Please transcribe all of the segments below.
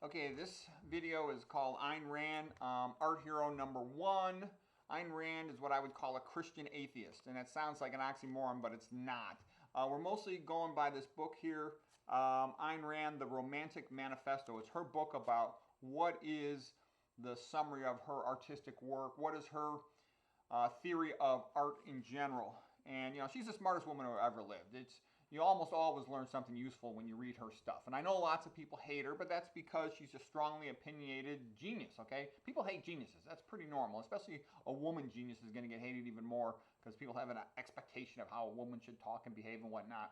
Okay, this video is called Ayn Rand, Art Hero Number 1. Ayn Rand is what I would call a Christian atheist, and that sounds like an oxymoron, but it's not. We're mostly going by this book here, Ayn Rand, The Romantic Manifesto. It's her book about what is the summary of her artistic work, what is her theory of art in general. And, she's the smartest woman who ever lived. You almost always learn something useful when you read her stuff. And I know lots of people hate her, but that's because she's a strongly opinionated genius, okay? People hate geniuses. That's pretty normal. Especially a woman genius is going to get hated even more because people have an expectation of how a woman should talk and behave and whatnot.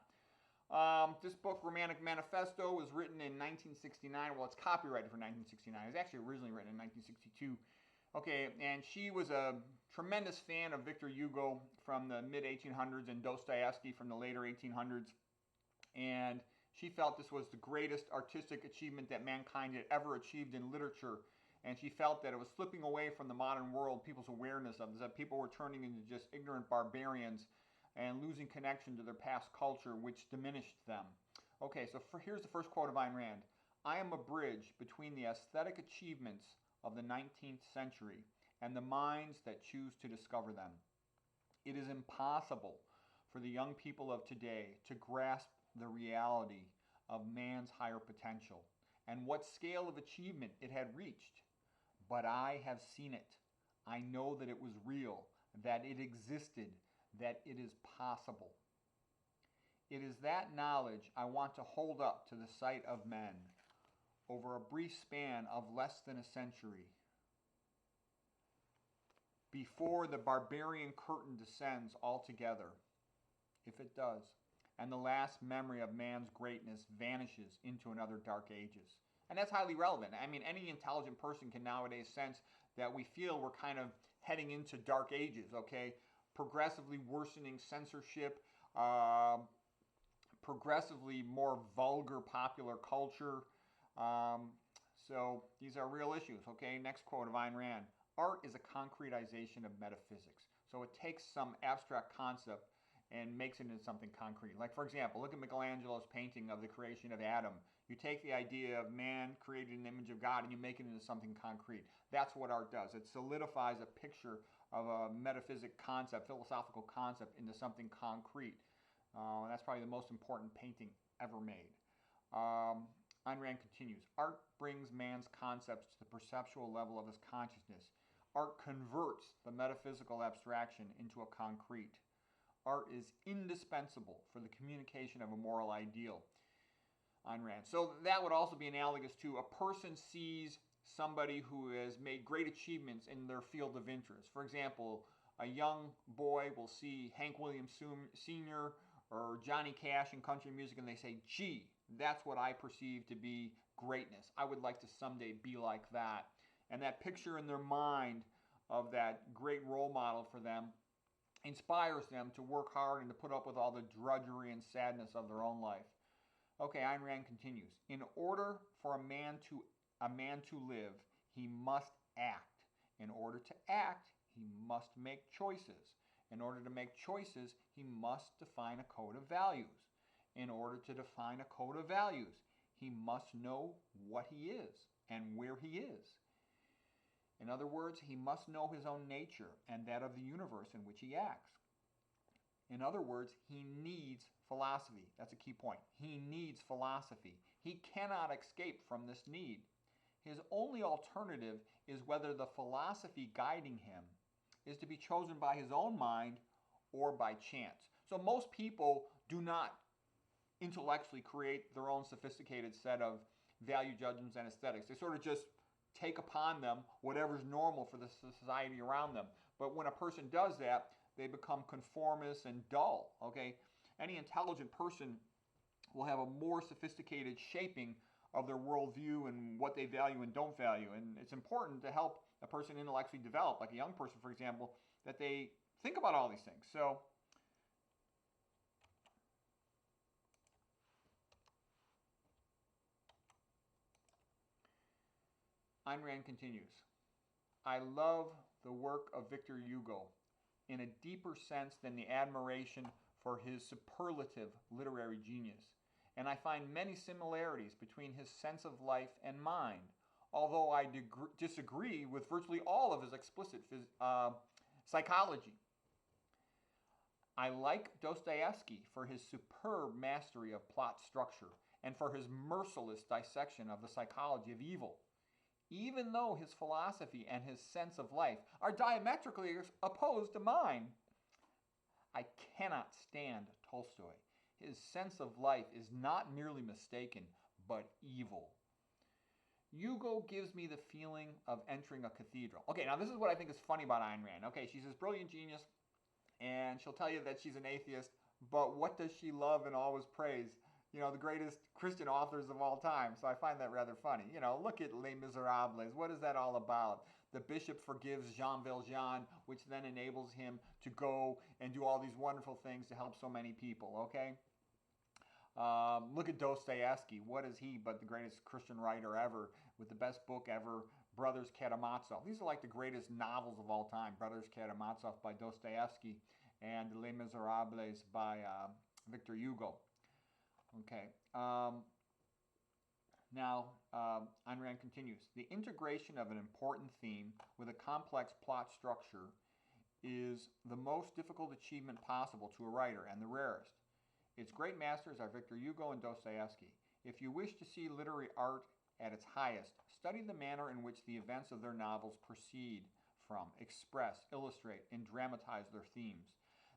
This book, Romantic Manifesto, was written in 1969. Well, it's copyrighted for 1969. It was actually originally written in 1962. Okay, and she was a tremendous fan of Victor Hugo from the mid-1800s and Dostoevsky from the later 1800s. And she felt this was the greatest artistic achievement that mankind had ever achieved in literature. And she felt that it was slipping away from the modern world, people's awareness of this, that people were turning into just ignorant barbarians and losing connection to their past culture, which diminished them. Okay, so here's the first quote of Ayn Rand. "I am a bridge between the aesthetic achievements of the 19th century and the minds that choose to discover them. It is impossible for the young people of today to grasp the reality of man's higher potential and what scale of achievement it had reached. But I have seen it. I know that it was real, that it existed, that it is possible. It is that knowledge I want to hold up to the sight of men over a brief span of less than a century, before the barbarian curtain descends altogether, if it does, and the last memory of man's greatness vanishes into another dark ages." And that's highly relevant. I mean, any intelligent person can nowadays sense that we feel we're kind of heading into dark ages, okay? Progressively worsening censorship, progressively more vulgar popular culture. So these are real issues, okay? Next quote of Ayn Rand. "Art is a concretization of metaphysics." So it takes some abstract concept and makes it into something concrete. Like, for example, look at Michelangelo's painting of the creation of Adam. You take the idea of man created in the image of God and you make it into something concrete. That's what art does. It solidifies a picture of a metaphysic concept, philosophical concept, into something concrete. And that's probably the most important painting ever made. Ayn Rand continues, "Art brings man's concepts to the perceptual level of his consciousness. Art converts the metaphysical abstraction into a concrete. Art is indispensable for the communication of a moral ideal." Ayn Rand. So that would also be analogous to a person sees somebody who has made great achievements in their field of interest. For example, a young boy will see Hank Williams Sr. or Johnny Cash in country music and they say, "Gee, that's what I perceive to be greatness. I would like to someday be like that." And that picture in their mind of that great role model for them inspires them to work hard and to put up with all the drudgery and sadness of their own life. Okay, Ayn Rand continues, "In order for a man to live, he must act. In order to act, he must make choices. In order to make choices, he must define a code of values. In order to define a code of values, he must know what he is and where he is. In other words, he must know his own nature and that of the universe in which he acts. In other words, he needs philosophy." That's a key point. He needs philosophy. He cannot escape from this need. His only alternative is whether the philosophy guiding him is to be chosen by his own mind or by chance. So most people do not intellectually create their own sophisticated set of value judgments and aesthetics. They sort of just take upon them whatever's normal for the society around them. But when a person does that, they become conformist and dull, okay? Any intelligent person will have a more sophisticated shaping of their worldview and what they value and don't value. And it's important to help a person intellectually develop, like a young person, for example, that they think about all these things. So Ayn Rand continues, "I love the work of Victor Hugo in a deeper sense than the admiration for his superlative literary genius. and I find many similarities between his sense of life and mine, although I disagree with virtually all of his explicit psychology. I like Dostoevsky for his superb mastery of plot structure and for his merciless dissection of the psychology of evil, even though his philosophy and his sense of life are diametrically opposed to mine. I cannot stand Tolstoy. His sense of life is not merely mistaken, but evil. Hugo gives me the feeling of entering a cathedral. Okay, now this is what I think is funny about Ayn Rand. Okay, she's this brilliant genius, and she'll tell you that she's an atheist, but what does she love and always praise? You know, the greatest Christian authors of all time. So I find that rather funny. You know, look at Les Miserables. What is that all about? The bishop forgives Jean Valjean, which then enables him to go and do all these wonderful things to help so many people, okay? Look at Dostoevsky. What is he but the greatest Christian writer ever with the best book ever, Brothers Karamazov. These are like the greatest novels of all time. Brothers Karamazov by Dostoevsky and Les Miserables by Victor Hugo. Okay. Now, Ayn Rand continues. The integration of an important theme with a complex plot structure is the most difficult achievement possible to a writer and the rarest. Its great masters are Victor Hugo and Dostoevsky. If you wish to see literary art at its highest, study the manner in which the events of their novels proceed from, express, illustrate, and dramatize their themes.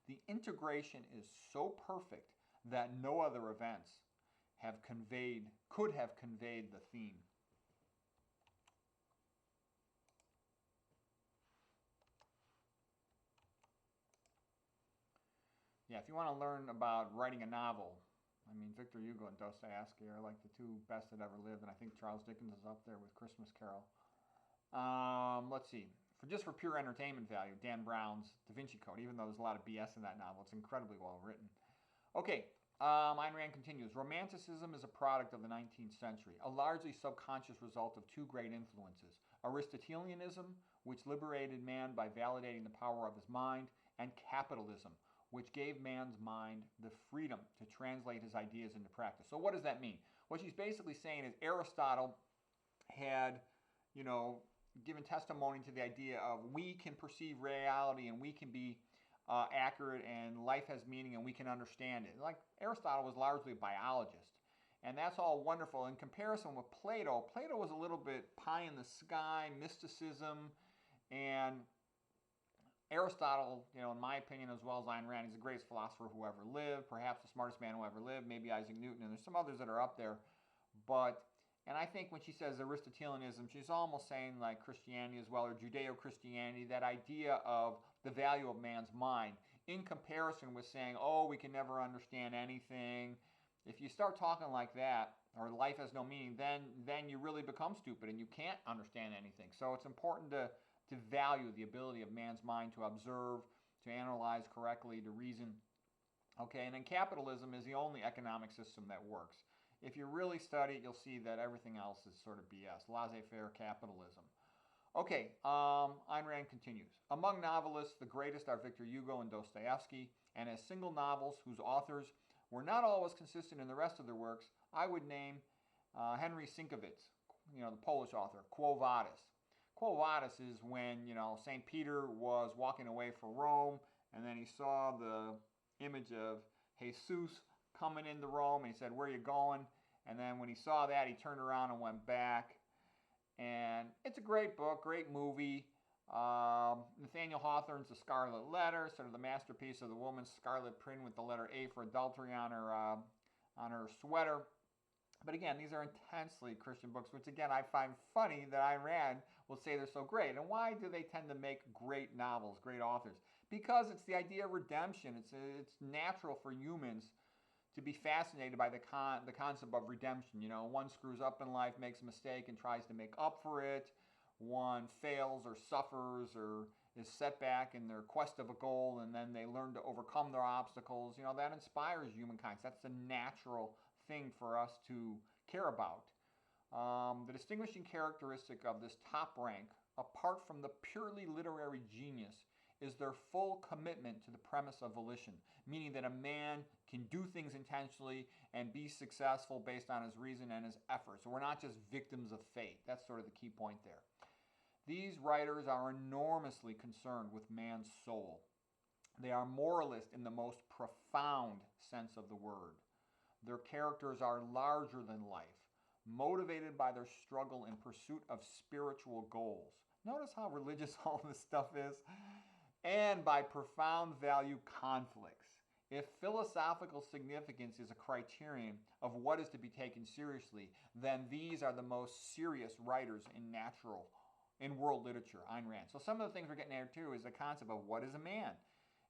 The integration is so perfect that no other events could have conveyed the theme. Yeah, if you want to learn about writing a novel, I mean, Victor Hugo and Dostoevsky are like the two best that ever lived, and I think Charles Dickens is up there with Christmas Carol. Let's see. Just for pure entertainment value, Dan Brown's Da Vinci Code, even though there's a lot of BS in that novel, it's incredibly well written. Okay, Ayn Rand continues. Romanticism is a product of the 19th century, a largely subconscious result of two great influences. Aristotelianism, which liberated man by validating the power of his mind, and capitalism, which gave man's mind the freedom to translate his ideas into practice. So what does that mean? What she's basically saying is Aristotle had, given testimony to the idea of we can perceive reality and we can be accurate and life has meaning and we can understand it. Like Aristotle was largely a biologist. And that's all wonderful. In comparison with Plato, Plato was a little bit pie in the sky, mysticism, and Aristotle, in my opinion, as well as Ayn Rand, he's the greatest philosopher who ever lived, perhaps the smartest man who ever lived, maybe Isaac Newton, and there's some others that are up there. And I think when she says Aristotelianism, she's almost saying like Christianity as well, or Judeo-Christianity, that idea of the value of man's mind, in comparison with saying, oh, we can never understand anything. If you start talking like that, or life has no meaning, then you really become stupid and you can't understand anything. So it's important to value the ability of man's mind to observe, to analyze correctly, to reason. Okay, and then capitalism is the only economic system that works. If you really study it, you'll see that everything else is sort of BS, laissez-faire capitalism. Okay, Ayn Rand continues. Among novelists, the greatest are Victor Hugo and Dostoevsky, and as single novels whose authors were not always consistent in the rest of their works, I would name Henry Sienkiewicz, the Polish author, Quo Vadis. Quo Vadis is when, St. Peter was walking away from Rome, and then he saw the image of Jesus coming into Rome, and he said, where are you going? And then when he saw that, he turned around and went back. And it's a great book, great movie. Nathaniel Hawthorne's The Scarlet Letter, sort of the masterpiece of the woman's scarlet print with the letter A for adultery on her sweater. But again, these are intensely Christian books, which again I find funny that Ayn Rand will say they're so great. And why do they tend to make great novels, great authors? Because it's the idea of redemption. It's natural for humans to be fascinated by the concept of redemption. One screws up in life, makes a mistake, and tries to make up for it. One fails or suffers or is set back in their quest of a goal, and then they learn to overcome their obstacles. That inspires humankind. That's the natural thing for us to care about. The distinguishing characteristic of this top rank, apart from the purely literary genius, is their full commitment to the premise of volition, meaning that a man can do things intentionally and be successful based on his reason and his effort. So we're not just victims of fate. That's sort of the key point there. These writers are enormously concerned with man's soul. They are moralist in the most profound sense of the word. Their characters are larger than life, motivated by their struggle in pursuit of spiritual goals. Notice how religious all this stuff is? And by profound value conflicts. If philosophical significance is a criterion of what is to be taken seriously, then these are the most serious writers in world literature, Ayn Rand. So some of the things we're getting at too is the concept of what is a man.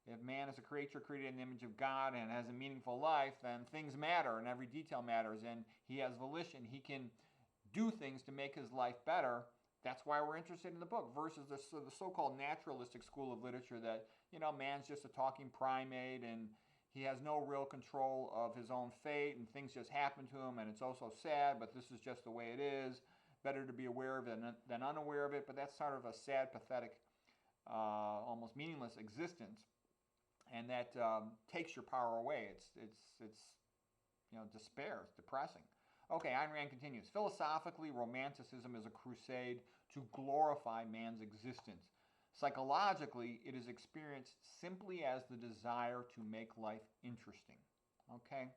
If man is a creature created in the image of God and has a meaningful life, then things matter and every detail matters, and he has volition. He can do things to make his life better. That's why we're interested in the book, versus the so-called naturalistic school of literature that, man's just a talking primate and he has no real control of his own fate and things just happen to him and it's also sad, but this is just the way it is. Better to be aware of it than unaware of it, but that's sort of a sad, pathetic, almost meaningless existence. And that takes your power away. It's despair. It's depressing. Okay, Ayn Rand continues. Philosophically, romanticism is a crusade to glorify man's existence. Psychologically, it is experienced simply as the desire to make life interesting. Okay?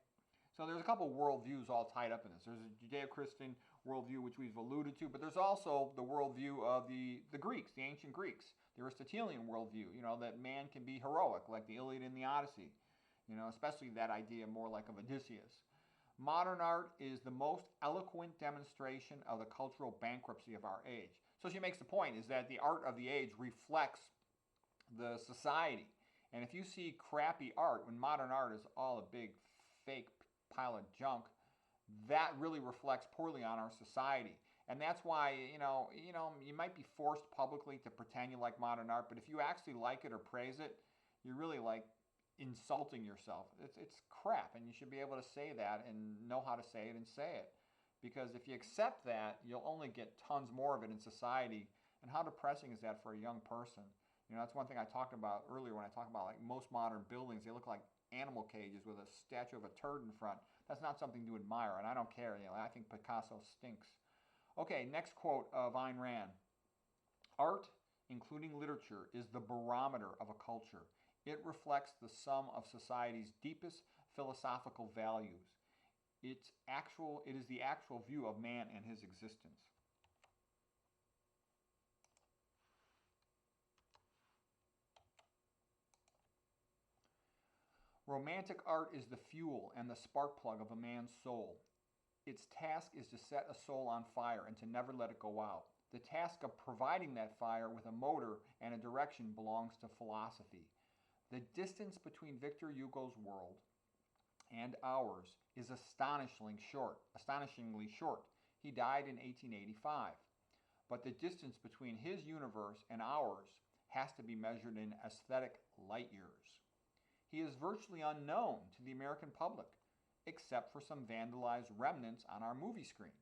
So there's a couple worldviews all tied up in this. There's a Judeo-Christian worldview, which we've alluded to, but there's also the worldview of the Greeks, the ancient Greeks, the Aristotelian worldview, that man can be heroic, like the Iliad and the Odyssey, especially that idea more like of Odysseus. Modern art is the most eloquent demonstration of the cultural bankruptcy of our age. So she makes the point is that the art of the age reflects the society. And if you see crappy art, when modern art is all a big fake pile of junk, that really reflects poorly on our society. And that's why, you might be forced publicly to pretend you like modern art, but if you actually like it or praise it, you're really like insulting yourself. It's crap, and you should be able to say that and know how to say it and say it. Because if you accept that, you'll only get tons more of it in society. And how depressing is that for a young person? That's one thing I talked about earlier when I talked about like most modern buildings. They look like animal cages with a statue of a turd in front. That's not something to admire, and I don't care. I think Picasso stinks. Okay, next quote of Ayn Rand. Art, including literature, is the barometer of a culture. It reflects the sum of society's deepest philosophical values. It is the actual view of man and his existence. Romantic art is the fuel and the spark plug of a man's soul. Its task is to set a soul on fire and to never let it go out. The task of providing that fire with a motor and a direction belongs to philosophy. The distance between Victor Hugo's world and ours is astonishingly short. He died in 1885. But the distance between his universe and ours has to be measured in aesthetic light years. He is virtually unknown to the American public, except for some vandalized remnants on our movie screens.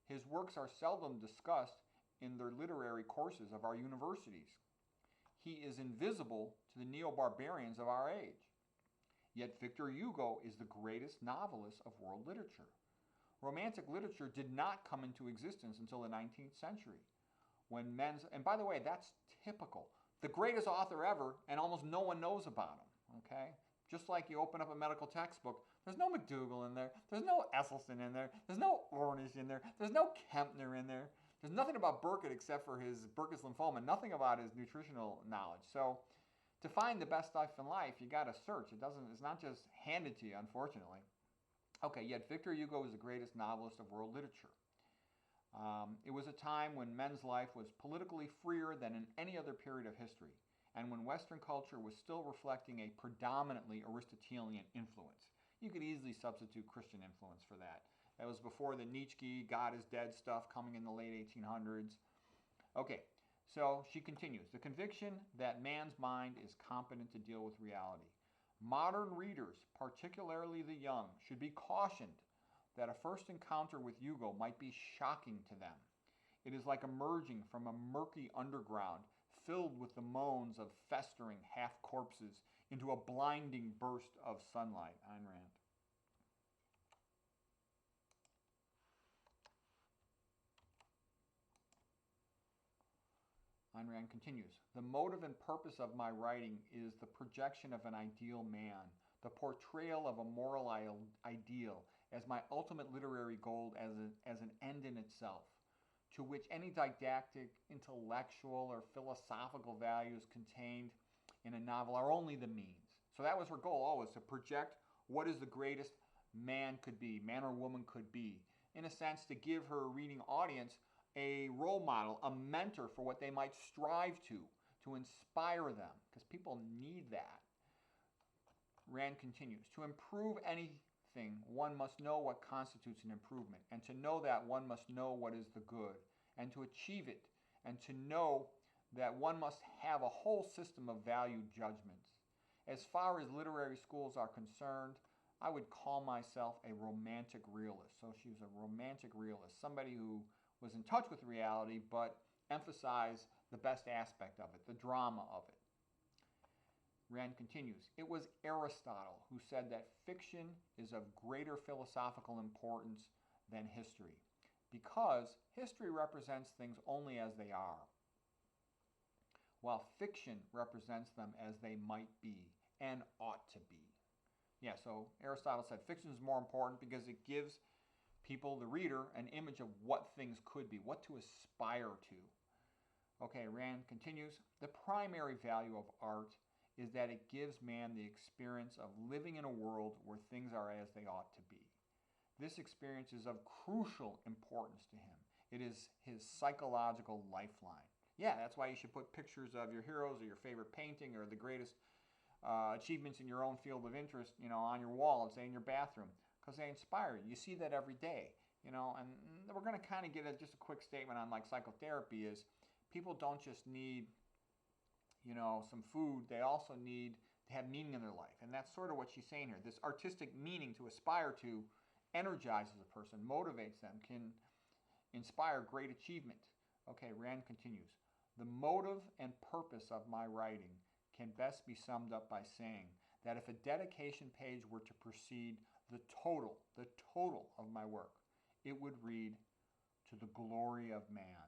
His works are seldom discussed in the literary courses of our universities. He is invisible to the neo-barbarians of our age. Yet Victor Hugo is the greatest novelist of world literature. Romantic literature did not come into existence until the 19th century. And by the way, that's typical. The greatest author ever, and almost no one knows about him. Okay? Just like you open up a medical textbook, there's no McDougall in there, there's no Esselstyn in there, there's no Ornish in there, there's no Kempner in there, there's nothing about Burkitt except for his Burkitt's lymphoma, nothing about his nutritional knowledge. So to find the best stuff in life, you got to search. It's not just handed to you, unfortunately. Okay, yet Victor Hugo was the greatest novelist of world literature. It was a time when men's life was politically freer than in any other period of history, and when Western culture was still reflecting a predominantly Aristotelian influence. You could easily substitute Christian influence for that. That was before the Nietzsche, God is dead stuff coming in the late 1800s. Okay, so she continues. The conviction that man's mind is competent to deal with reality. Modern readers, particularly the young, should be cautioned that a first encounter with Hugo might be shocking to them. It is like emerging from a murky underground filled with the moans of festering half-corpses into a blinding burst of sunlight. Ayn Rand. Ayn Rand continues, the motive and purpose of my writing is the projection of an ideal man, the portrayal of a moral ideal as my ultimate literary goal as an end in itself, to which any didactic, intellectual, or philosophical values contained in a novel are only the means. So that was her goal always, to project what is the greatest man could be, man or woman could be. In a sense, to give her reading audience a role model, a mentor for what they might strive to inspire them, because people need that. Rand continues, to improve anything, one must know what constitutes an improvement, and to know that one must know what is the good, and to achieve it, and to know that one must have a whole system of value judgments. As far as literary schools are concerned, I would call myself a romantic realist. So she was a romantic realist, somebody who was in touch with reality, but emphasized the best aspect of it, the drama of it. Rand continues, it was Aristotle who said that fiction is of greater philosophical importance than history, because history represents things only as they are, while fiction represents them as they might be and ought to be. Yeah, so Aristotle said fiction is more important because it gives people, the reader, an image of what things could be, what to aspire to. Okay, Rand continues, the primary value of art is that it gives man the experience of living in a world where things are as they ought to be. This experience is of crucial importance to him. It is his psychological lifeline. Yeah, that's why you should put pictures of your heroes or your favorite painting or the greatest achievements in your own field of interest, on your wall, say in your bathroom, because they inspire you. You see that every day, and we're going to kind of get just a quick statement on like psychotherapy is people don't just need, some food. They also need to have meaning in their life. And that's sort of what she's saying here. This artistic meaning to aspire to energizes a person, motivates them, can inspire great achievement. Okay, Rand continues. The motive and purpose of my writing can best be summed up by saying that if a dedication page were to precede the total of my work, it would read, to the glory of man.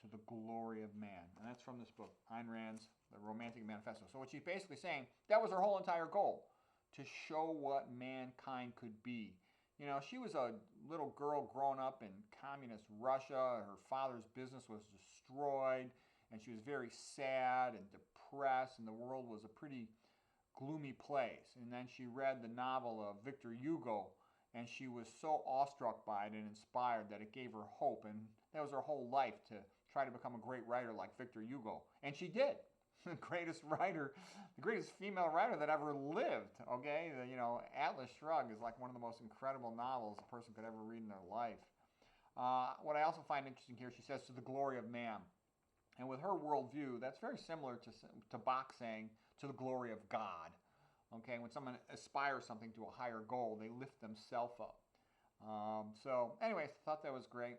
To the glory of man. And that's from this book, Ayn Rand's The Romantic Manifesto. So what she's basically saying, that was her whole entire goal, to show what mankind could be. She was a little girl growing up in communist Russia. Her father's business was destroyed, and she was very sad and depressed, and the world was a pretty gloomy place. And then she read the novel of Victor Hugo, and she was so awestruck by it and inspired that it gave her hope. And that was her whole life, to try to become a great writer like Victor Hugo. And she did. The greatest writer, the greatest female writer that ever lived, okay? Atlas Shrugged is like one of the most incredible novels a person could ever read in their life. What I also find interesting here, she says, to the glory of man. And with her worldview, that's very similar to Bach saying, to the glory of God. Okay, when someone aspires something to a higher goal, they lift themselves up. So anyways, I thought that was great.